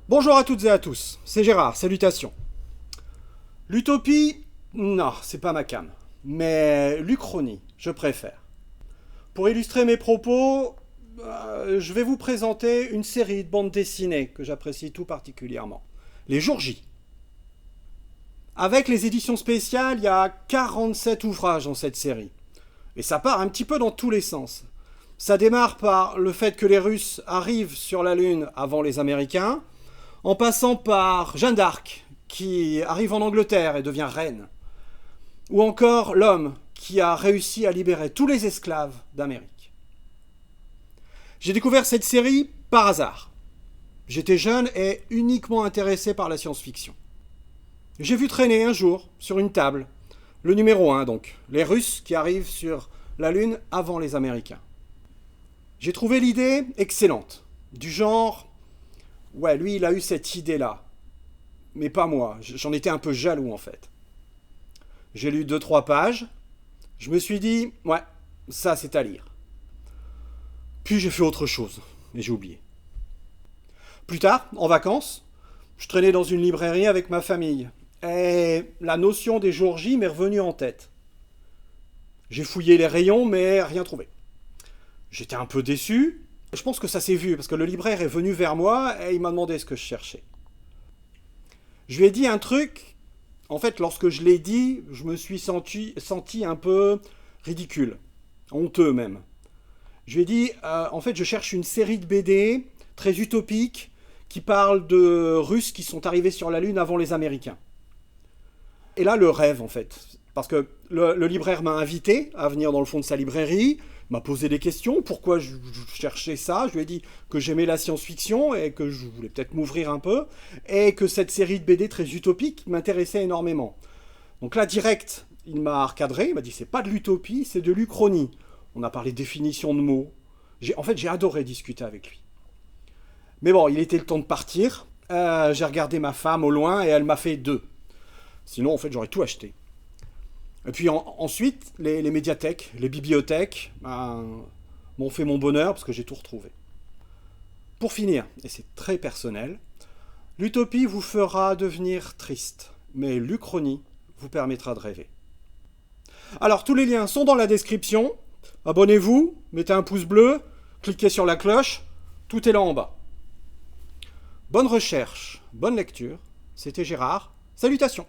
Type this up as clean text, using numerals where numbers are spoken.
Bonjour à toutes et à tous, c'est Gérard, salutations. L'utopie, non, c'est pas ma came. Mais l'Uchronie, je préfère. Pour illustrer mes propos, je vais vous présenter une série de bandes dessinées que j'apprécie tout particulièrement. Les Jours J. Avec les éditions spéciales, il y a 47 ouvrages dans cette série. Et ça part un petit peu dans tous les sens. Ça démarre par le fait que les Russes arrivent sur la Lune avant les Américains, en passant par Jeanne d'Arc, qui arrive en Angleterre et devient reine. Ou encore l'homme qui a réussi à libérer tous les esclaves d'Amérique. J'ai découvert cette série par hasard. J'étais jeune et uniquement intéressé par la science-fiction. J'ai vu traîner un jour, sur une table, le numéro 1 donc, les Russes qui arrivent sur la Lune avant les Américains. J'ai trouvé l'idée excellente, du genre, ouais, lui il a eu cette idée-là, mais pas moi, j'en étais un peu jaloux en fait. J'ai lu 2-3 pages, je me suis dit, ouais, ça c'est à lire. Puis j'ai fait autre chose, et j'ai oublié. Plus tard, en vacances, je traînais dans une librairie avec ma famille, et la notion des jours J m'est revenue en tête. J'ai fouillé les rayons, mais rien trouvé. J'étais un peu déçu. Je pense que ça s'est vu, parce que le libraire est venu vers moi et il m'a demandé ce que je cherchais. Je lui ai dit un truc. En fait, lorsque je l'ai dit, je me suis senti un peu ridicule, honteux même. Je lui ai dit, en fait, je cherche une série de BD très utopique qui parle de Russes qui sont arrivés sur la Lune avant les Américains. Et là, le rêve, en fait. Parce que le libraire m'a invité à venir dans le fond de sa librairie, m'a posé des questions, pourquoi je cherchais ça. Je lui ai dit que j'aimais la science-fiction et que je voulais peut-être m'ouvrir un peu, et que cette série de BD très utopique m'intéressait énormément. Donc là, direct, il m'a recadré, il m'a dit c'est pas de l'utopie, c'est de l'Uchronie. On a parlé de définition de mots. En fait, j'ai adoré discuter avec lui. Mais bon, il était le temps de partir. J'ai regardé ma femme au loin et elle m'a fait 2. Sinon, en fait, j'aurais tout acheté. Et puis ensuite, les médiathèques, les bibliothèques m'ont fait mon bonheur parce que j'ai tout retrouvé. Pour finir, et c'est très personnel, l'utopie vous fera devenir triste, mais l'Uchronie vous permettra de rêver. Alors, tous les liens sont dans la description. Abonnez-vous, mettez un pouce bleu, cliquez sur la cloche, tout est là en bas. Bonne recherche, bonne lecture, c'était Gérard, salutations.